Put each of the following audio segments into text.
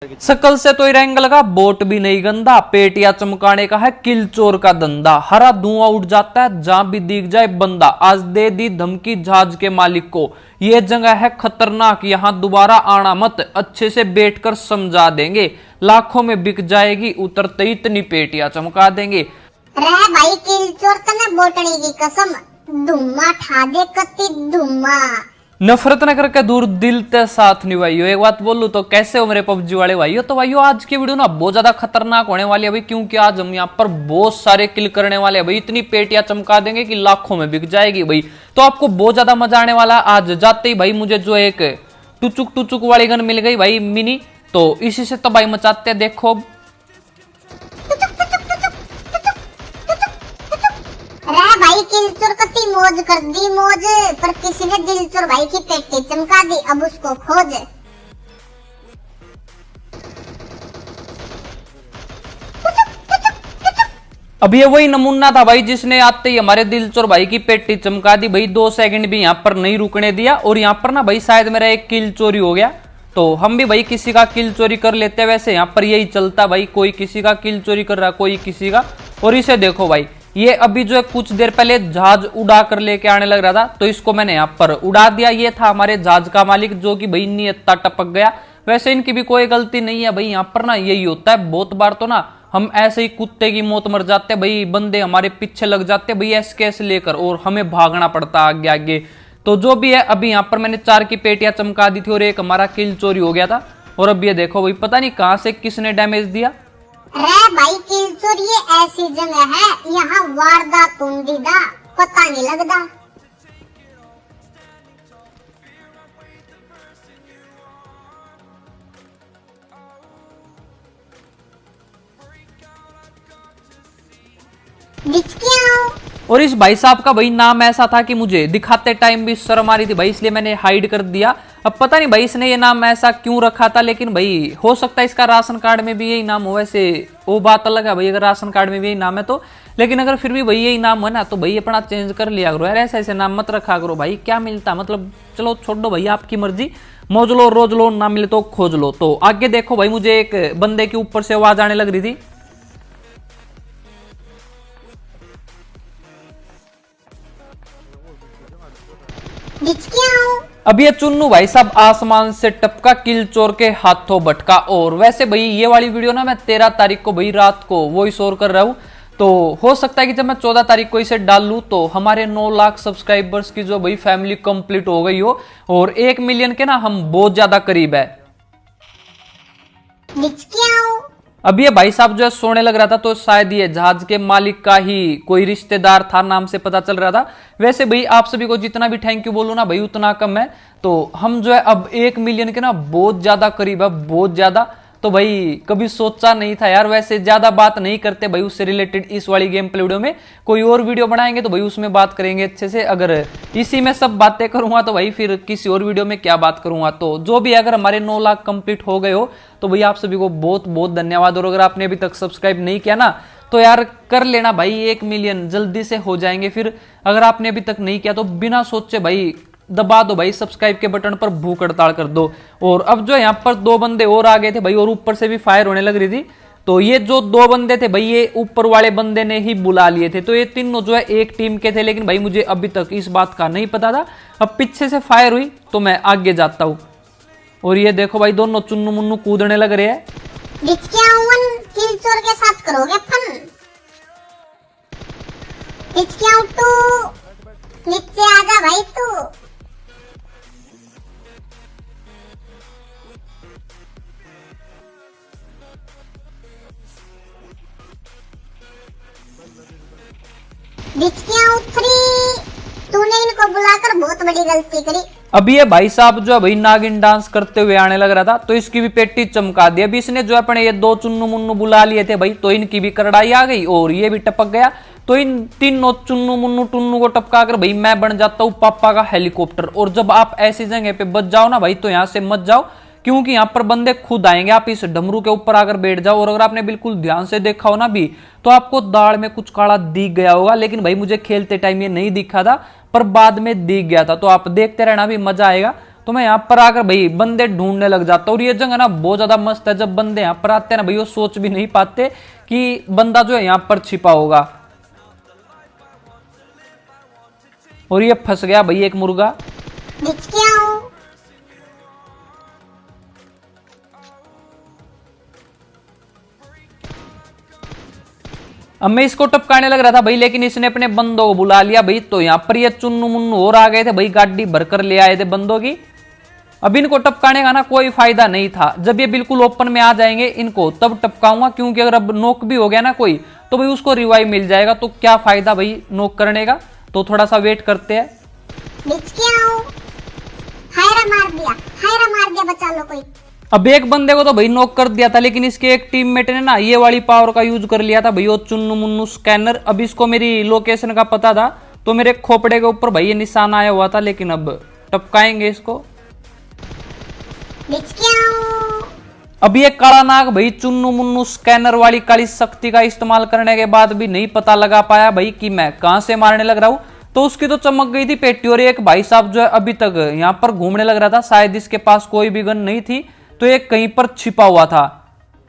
शकल से तो रंग लगा बोट भी नहीं गंदा, पेटिया चमकाने का है किल चोर का धंधा। हरा धुआं उठ जाता है जहां भी दिख जाए बंदा। आज दे दी धमकी जहाज के मालिक को, ये जगह है खतरनाक, यहाँ दोबारा आना मत, अच्छे से बैठकर समझा देंगे। लाखों में बिक जाएगी, उतरते इतनी पेटियां चमका देंगे। रे भाई किल चोर तने बोटड़ी की कसम, धुम्मा ठा दे कति धुम्मा। नफरत न करके दूर दिल ते साथ निभाइयो। एक बात बोलूं तो कैसे हो मेरे पबजी वाले भाइयों। तो भाइयों आज की वीडियो ना बहुत ज्यादा खतरनाक होने वाली है भाई, क्योंकि आज हम यहाँ पर बहुत सारे किल करने वाले हैं भाई। इतनी पेटियां चमका देंगे कि लाखों में बिक जाएगी भाई। तो आपको बहुत ज्यादा मजा आने वाला। आज जाते ही भाई मुझे जो एक टुचुक वाली गन मिल गई भाई मिनी, तो इसी से तो भाई मचाते हैं। देखो रे भाई किल चोर कति मौज कर दी मौज, पर किसी ने दिल चोर भाई की पेटी चमका दी, अब उसको खोज। अब ये वही नमूना था भाई जिसने आते ही हमारे दिल चोर भाई की पेटी चमका दी भाई। 2 सेकंड भी यहाँ पर नहीं रुकने दिया। और यहाँ पर ना भाई शायद मेरा एक किल चोरी हो गया, तो हम भी भाई किसी का किल चोरी कर लेते हैं। वैसे यहाँ पर यही चलता भाई, कोई किसी का किल चोरी कर रहा, कोई किसी का। और इसे देखो भाई, ये अभी जो है कुछ देर पहले जहाज उड़ा कर लेके आने लग रहा था, तो इसको मैंने यहाँ पर उड़ा दिया। ये था हमारे जहाज का मालिक जो कि भाई नियत्ता टपक गया। वैसे इनकी भी कोई गलती नहीं है भाई। यहाँ पर ना यही होता है, बहुत बार तो ना हम ऐसे ही कुत्ते की मौत मर जाते हैं भाई। बंदे हमारे पीछे लग जाते हैं भाई एसकेएस लेकर, और हमें भागना पड़ता आगे आगे। तो जो भी है, अभी यहाँ पर मैंने 4 की पेटियां चमका दी थी और एक हमारा किल चोरी हो गया था। और अब ये देखो भाई, पता नहीं कहां से किसने डैमेज दिया। रे भाई किल चोर ये ऐसी जगह है, यहाँ वारदात उंडीदा पता नहीं लगता। और इस भाई साहब का भाई नाम ऐसा था कि मुझे दिखाते टाइम भी शर्म आ रही थी भाई, इसलिए मैंने हाइड कर दिया। अब पता नहीं भाई इसने ये नाम ऐसा क्यों रखा था, लेकिन भाई हो सकता है इसका राशन कार्ड में भी यही नाम हो। वैसे वो बात अलग है भाई, अगर राशन कार्ड में भी यही नाम है तो। लेकिन अगर फिर भी भाई यही नाम है ना, तो भाई अपना चेंज कर लिया करो यार। ऐसे ऐसे नाम मत रखा करो भाई, क्या मिलता मतलब। चलो छोड़ दो भाई, आपकी मर्जी, मौज लो रोज लो, ना मिले तो खोज लो। तो आगे देखो भाई, मुझे एक बंदे के ऊपर से आवाज आने लग रही थी। अब ये चुन्नू भाई साहब आसमान से टपका, किल चोर के हाथों भटका। और वैसे भाई ये वाली वीडियो ना मैं 13 तारीख को भाई रात को वॉइस ओवर कर रहा हूं, तो हो सकता है कि जब मैं 14 तारीख को इसे डाल लूं तो हमारे 9 लाख सब्सक्राइबर्स की जो भाई फैमिली कंप्लीट हो गई हो, और 1 मिलियन के ना हम बहुत ज्यादा करीब है। अब ये भाई साहब जो है सोने लग रहा था, तो शायद ये जहाज के मालिक का ही कोई रिश्तेदार था, नाम से पता चल रहा था। वैसे भाई आप सभी को जितना भी थैंक यू बोलूं ना भाई उतना कम है। तो हम जो है अब 1 मिलियन के ना बहुत ज्यादा करीब है, बहुत ज्यादा। तो भाई कभी सोचा नहीं था यार। वैसे ज्यादा बात नहीं करते भाई उससे रिलेटेड इस वाली गेम प्ले वीडियो में। कोई और वीडियो बनाएंगे तो भाई उसमें बात करेंगे अच्छे से। अगर इसी में सब बातें करूंगा तो भाई फिर किसी और वीडियो में क्या बात करूंगा। तो जो भी अगर हमारे 9 लाख कंप्लीट हो गए हो तो भाई आप सभी को बहुत बहुत धन्यवाद। और अगर आपने अभी तक सब्सक्राइब नहीं किया ना तो यार कर लेना भाई, 1 मिलियन जल्दी से हो जाएंगे। फिर अगर आपने अभी तक नहीं किया तो बिना सोचे भाई दबा दो भाई सब्सक्राइब के बटन पर, भूख हड़ताल कर दो। और अब जो यहाँ पर 2 बंदे और आ गए थे भाई, और ऊपर से भी फायर होने लग रही थी। तो ये जो 2 बंदे थे भाई, ये ऊपर वाले बंदे ने ही बुला लिए थे। तो ये तीनों जो है एक टीम के थे, लेकिन भाई मुझे अभी तक इस बात का नहीं पता था। अब पीछे से फायर हुई तो मैं आगे जाता हूँ। और ये देखो भाई दोनों चुन्नू मुन्नू कूदने लग रहे हैं। किल चोर के साथ करोगे फन? नीचे आजा भाई तू। तूने इनको बुलाकर बहुत बड़ी गलती करी। अब ये भाई साहब जो है भाई नागिन डांस करते हुए आने लग रहा था, तो इसकी भी पेटी चमका दी। अभी इसने जो अपने ये 2 चुन्नू मुन्नू बुला लिए थे भाई, तो इनकी भी करड़ाई आ गई और ये भी टपक गया। तो इन तीनों चुन्नू मुन्नू टुन्नू को टपका कर भाई मैं बन जाता हूँ पापा का हेलीकॉप्टर। और जब आप ऐसी जगह पे बच जाओ ना भाई, तो यहाँ से मत जाओ, क्योंकि यहाँ पर बंदे खुद आएंगे। आप इस डमरू के ऊपर आकर बैठ जाओ। और अगर आपने बिल्कुल ध्यान से देखा हो ना भी, तो आपको दाढ़ में कुछ काला दिख गया होगा, लेकिन भाई मुझे खेलते टाइम ये नहीं दिखा था, पर बाद में दिख गया था। तो आप देखते रहना भी, मजा आएगा। तो मैं यहाँ पर आकर भाई बंदे ढूंढने लग जाता हूँ। और ये जगह ना बहुत ज्यादा मस्त है, जब बंदे यहाँ पर आते हैं ना भाई वो सोच भी नहीं पाते कि बंदा जो है यहाँ पर छिपा होगा। और ये फंस गया भाई एक मुर्गा। अब मैं इसको टपकाने लग रहा था भाई, लेकिन इसने अपने बंदों को बुला लिया भाई। तो यहाँ पर ये चुन्नू मुन्नू और आ गए थे भाई, गाड़ी भरकर ले आए थे बंदों की। अब इनको टपकाने का ना कोई फायदा नहीं था, जब ये बिल्कुल ओपन में आ जाएंगे इनको तब टपकाऊंगा, क्योंकि अगर अब नोक भी हो गया ना कोई तो भाई उसको रिवाइव मिल जाएगा, तो क्या फायदा भाई नोक करने का। तो थोड़ा सा वेट करते हैं। मार दिया, बचा लो कोई। अब एक बंदे को तो भाई नॉक कर दिया था, लेकिन इसके एक टीममेट ने ना ये वाली पावर का यूज कर लिया था भाई, वो चुन्नू मुन्नू स्कैनर। अब इसको मेरी लोकेशन का पता था, तो मेरे खोपड़े के ऊपर भाई ये निशान आया हुआ था। लेकिन अब टपकाएंगे इसको। अब ये काला नाग भाई चुन्नू मुन्नू स्कैनर वाली काली शक्ति का इस्तेमाल करने के बाद भी नहीं पता लगा पाया भाई कि मैं कहां से मारने लग रहा हूं। तो उसकी तो चमक गई थी पेटी। और एक भाई साहब जो है अभी तक यहाँ पर घूमने लग रहा था, शायद इसके पास कोई भी गन नहीं थी, तो एक कहीं पर छिपा हुआ था।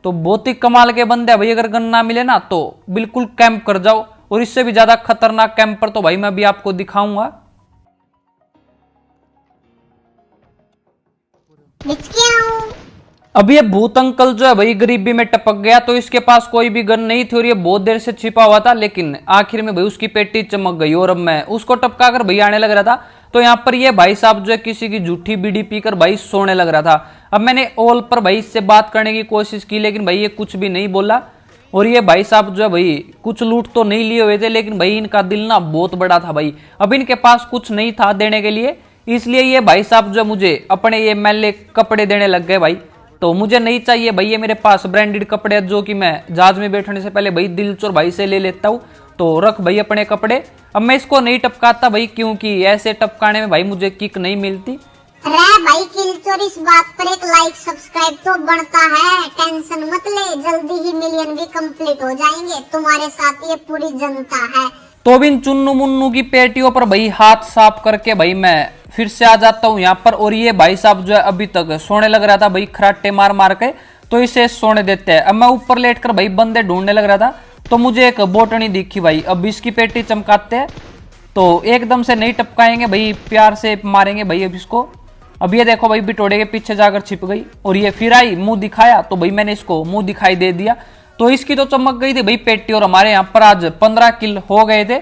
तो बहुत ही कमाल के बंदे हैं भाई, अगर गन ना मिले ना तो बिल्कुल कैंप कर जाओ। और इससे भी ज्यादा खतरनाक कैंपर तो भाई मैं अभी आपको दिखाऊंगा। अब ये भूत अंकल जो है भाई गरीबी में टपक गया, तो इसके पास कोई भी गन नहीं थी और ये बहुत देर से छिपा हुआ था। लेकिन आखिर में भाई उसकी पेटी चमक गई और अब मैं उसको टपका कर भाई आने लग रहा था। तो यहाँ पर ये भाई साहब जो है किसी की झूठी बीड़ी पीकर भाई सोने लग रहा था। अब मैंने ऑल पर भाई इससे बात करने की कोशिश की, लेकिन भाई ये कुछ भी नहीं बोला। और ये भाई साहब जो है भाई कुछ लूट तो नहीं लिए हुए थे, लेकिन भाई इनका दिल ना बहुत बड़ा था भाई। अब इनके पास कुछ नहीं था देने के लिए, इसलिए ये भाई साहब जो मुझे अपने ये मैले कपड़े देने लग गए भाई। तो मुझे नहीं चाहिए भाई, ये मेरे पास ब्रांडेड कपड़े जो कि मैं जहाज में बैठने से पहले भाई दिलचोर भाई से ले लेता हूँ। तो रख भाई अपने कपड़े। अब मैं इसको नहीं टपकाता भाई, क्योंकि ऐसे टपकाने में भाई मुझे किक नहीं मिलती। अरे भाई किलचोर, इस बात पर एक लाइक सब्सक्राइब तो बनता है, टेंशन मत ले, जल्दी ही मिलियन भी कंप्लीट हो जाएंगे, तुम्हारे साथ ये पूरी जनता है। तो इन चुन्नू मुन्नू की पेटियों पर भाई हाथ साफ करके भाई मैं फिर से आ जाता हूँ यहाँ पर। और ये भाई साहब जो है अभी तक सोने लग रहा था भाई खराटे मार मार के, तो इसे सोने देते हैं। अब मैं ऊपर लेटकर भाई बंदे ढूंढने लग रहा था, तो मुझे एक बोटनी दिखी भाई। अब इसकी पेटी चमकाते हैं, तो एकदम से नहीं टपकाएंगे भाई, प्यार से मारेंगे भाई अब इसको। अब ये देखो भाई बिटोड़े के पीछे जाकर छिप गई, और ये फिर आई मुंह दिखाया, तो भाई मैंने इसको मुंह दिखाई दे दिया। तो इसकी तो चमक गई थी भाई पेटी, और हमारे यहाँ पर आज 15 किल हो गए थे।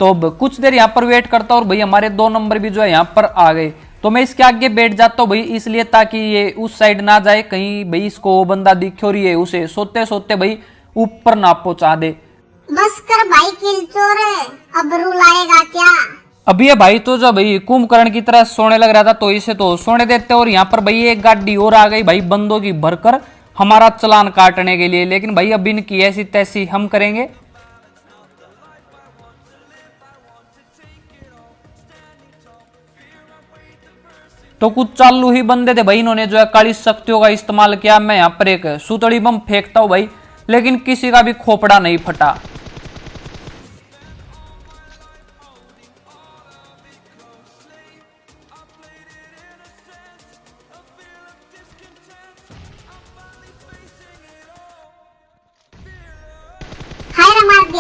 तो अब कुछ देर यहाँ पर वेट करता हूँ और भाई हमारे 2 नंबर भी जो है यहाँ पर आ गए। तो मैं इसके आगे बैठ जाता हूँ भाई, इसलिए ताकि ये उस साइड ना जाए, कहीं भाई इसको वो बंदा दिखे और ये उसे सोते सोते भाई ऊपर ना पहुंचा दे। बस कर भाई किलचोर, अब रुलाएगा क्या। अब ये भाई तो जो भाई कुंभकर्ण की तरह सोने लग रहा था, तो इसे तो सोने देते। और यहाँ पर भाई एक गाड़ी और आ गई भाई बंदों की भरकर हमारा चालान काटने के लिए। लेकिन भाई अब इनकी ऐसी तैसी हम करेंगे। तो कुछ चालू ही बंदे थे भाई, इन्होंने जो है काली शक्तियों का इस्तेमाल किया। मैं यहाँ पर एक सुतड़ी बम फेंकता हूँ भाई, लेकिन किसी का भी खोपड़ा नहीं फटा। हायरा मार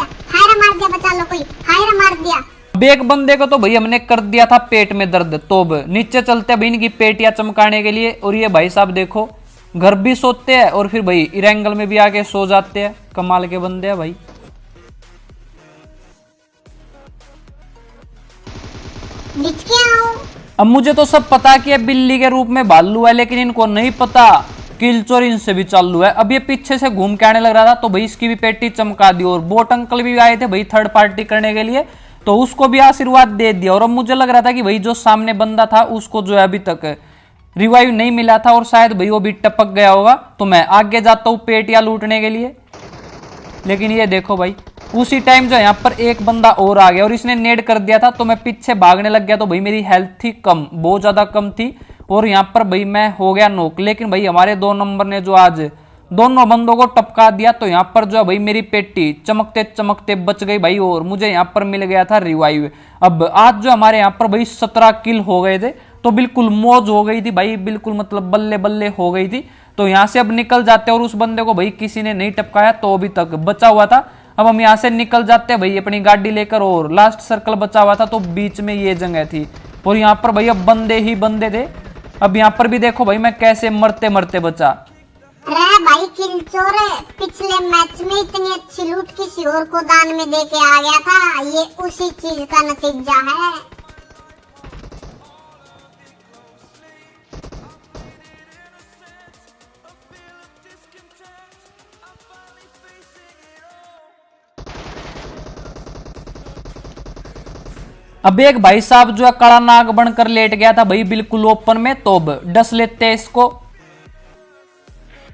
दिया, बचा लो कोई, हायरा मार दिया। अब एक बंदे को तो भाई हमने कर दिया था पेट में दर्द। तो अब नीचे चलते हैं भाई इनकी पेटियां चमकाने के लिए। और ये भाई साहब देखो घर भी सोते हैं और फिर भाई इरेंगल में भी आके सो जाते हैं, कमाल के बंदे हैं भाई। अब मुझे तो सब पता कि ये बिल्ली के रूप में भालू है, लेकिन इनको नहीं पता किलचोर इनसे भी चालू है। अब ये पीछे से घूम के आने लग रहा था, तो भाई इसकी भी पेटी चमका दी। और बोट अंकल भी आए थे भाई थर्ड पार्टी करने के लिए, तो उसको भी आशीर्वाद दे दिया। और अब मुझे लग रहा था कि भाई जो सामने बंदा था उसको जो है अभी तक रिवाइव नहीं मिला था, और शायद भाई वो भी टपक गया होगा। तो मैं आगे जाता हूँ पेटियां लूटने के लिए। लेकिन ये देखो भाई उसी टाइम जो यहाँ पर एक बंदा और आ गया और इसने नेड कर दिया था, तो मैं पीछे भागने लग गया। तो भाई मेरी हेल्थ थी कम, बहुत ज्यादा कम थी, और यहाँ पर भाई मैं हो गया नोक। लेकिन भाई हमारे 2 नंबर ने जो आज दोनों बंदों को टपका दिया, तो यहाँ पर जो है भाई मेरी पेटी चमकते चमकते बच गई भाई, और मुझे यहाँ पर मिल गया था रिवाइव। अब आज जो हमारे यहाँ पर भाई 17 किल हो गए थे, तो बिल्कुल मौज हो गई थी भाई, बिल्कुल मतलब बल्ले बल्ले हो गई थी। तो यहाँ से अब निकल जाते और उस बंदे को भाई किसी ने नहीं टपकाया तो अभी तक बचा हुआ था। अब हम यहाँ से निकल जाते हैं भाई अपनी गाड़ी लेकर, और लास्ट सर्कल बचा हुआ था तो बीच में ये जगह थी और यहाँ पर भाई अब बंदे ही बंदे थे। अब यहाँ पर भी देखो भाई मैं कैसे मरते मरते बचा। रे भाई किल चोर, पिछले मैच में इतनी अच्छी लूट किसी और को दान में दे के आ गया था, ये उसी चीज का नतीजा है। अब एक भाई साहब जो है काला नाग बनकर लेट गया था भाई बिल्कुल ओपन में, तो अब डस लेते हैं इसको।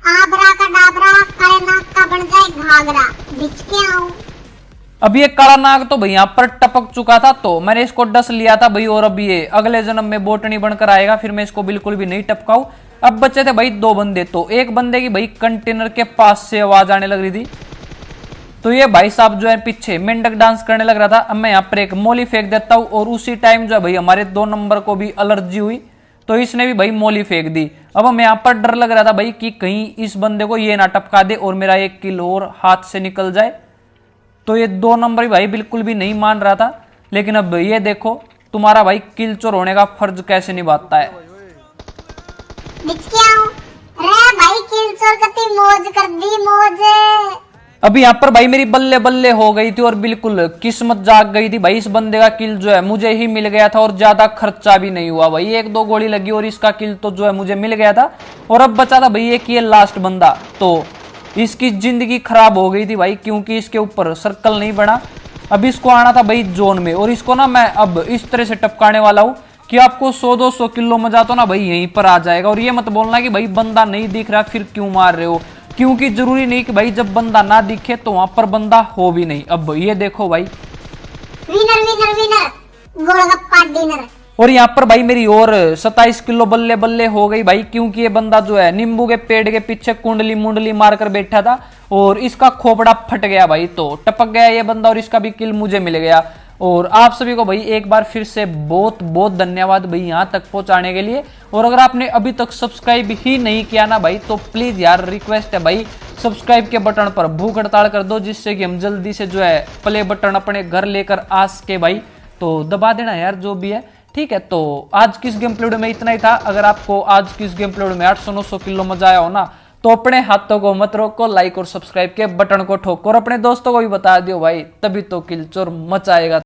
आबरा का डाबरा काले नाग का बन जाए घाघरा, बिच के आऊं। अब ये काला नाग तो भाई यहाँ पर टपक चुका था तो मैंने इसको डस लिया था भाई, और अब ये अगले जन्म में बोटनी बनकर आएगा, फिर मैं इसको बिल्कुल भी नहीं टपकाऊ। अब बचे थे भाई दो बंदे, तो एक बंदे की भाई कंटेनर के पास से आवाज आने लग रही थी, तो ये भाई साहब जो है पीछे मेंढक डांस करने लग रहा था। अब मैं यहाँ पर एक मोली फेंक देता हूँ, और उसी टाइम जो है भाई हमारे 2 नंबर को भी एलर्जी हुई, तो इसने भी भाई मोली फेंक दी। अब हमें यहाँ पर डर लग रहा था भाई कि कहीं इस बंदे को ये ना टपका दे और मेरा 1 किल और हाथ से निकल जाए। तो ये 2 नंबर भाई बिल्कुल भी नहीं मान रहा था, लेकिन अब ये देखो तुम्हारा भाई किल चोर होने का फर्ज कैसे निभाता है। बिच के आऊं। रे भाई किल चोर कती मौज कर दी, मौज। अभी यहाँ पर भाई मेरी बल्ले बल्ले हो गई थी और बिल्कुल किस्मत जाग गई थी भाई, इस बंदे का किल जो है मुझे ही मिल गया था और ज्यादा खर्चा भी नहीं हुआ भाई, 1-2 गोली लगी और इसका किल तो जो है मुझे मिल गया था। और अब बचा था भाई एक ये लास्ट बंदा, तो इसकी जिंदगी खराब हो गई थी भाई, क्योंकि इसके ऊपर सर्कल नहीं बना। अब इसको आना था भाई जोन में, और इसको ना मैं अब इस तरह से टपकाने वाला हूँ कि आपको 100-200 किलो मजा तो ना भाई यहीं पर आ जाएगा। और ये मत बोलना कि भाई बंदा नहीं दिख रहा फिर क्यों मार रहे हो, क्योंकि जरूरी नहीं कि भाई जब बंदा ना दिखे तो वहां पर बंदा हो भी नहीं। अब ये देखो भाई winner winner winner, golgappa dinner. और यहाँ पर भाई मेरी और 27 किलो बल्ले बल्ले हो गई भाई, क्योंकि ये बंदा जो है नींबू के पेड़ के पीछे कुंडली मुंडली मारकर बैठा था और इसका खोपड़ा फट गया भाई, तो टपक गया ये बंदा और इसका भी किल मुझे मिल गया। और आप सभी को भाई एक बार फिर से बहुत बहुत धन्यवाद भाई यहाँ तक पहुंचाने के लिए। और अगर आपने अभी तक सब्सक्राइब ही नहीं किया ना भाई, तो प्लीज यार रिक्वेस्ट है भाई सब्सक्राइब के बटन पर भूख हड़ताल कर दो, जिससे कि हम जल्दी से जो है प्ले बटन अपने घर लेकर आ सके भाई, तो दबा देना यार जो भी है, ठीक है। तो आज की इस गेम प्ले में इतना ही था। अगर आपको आज की इस गेम प्ले में 800-900 किलो मजा आया हो ना, तो अपने हाथों को मत रोको, लाइक और सब्सक्राइब के बटन को ठोको और अपने दोस्तों को भी बता दियो भाई, तभी तो किल चोर मचाएगा।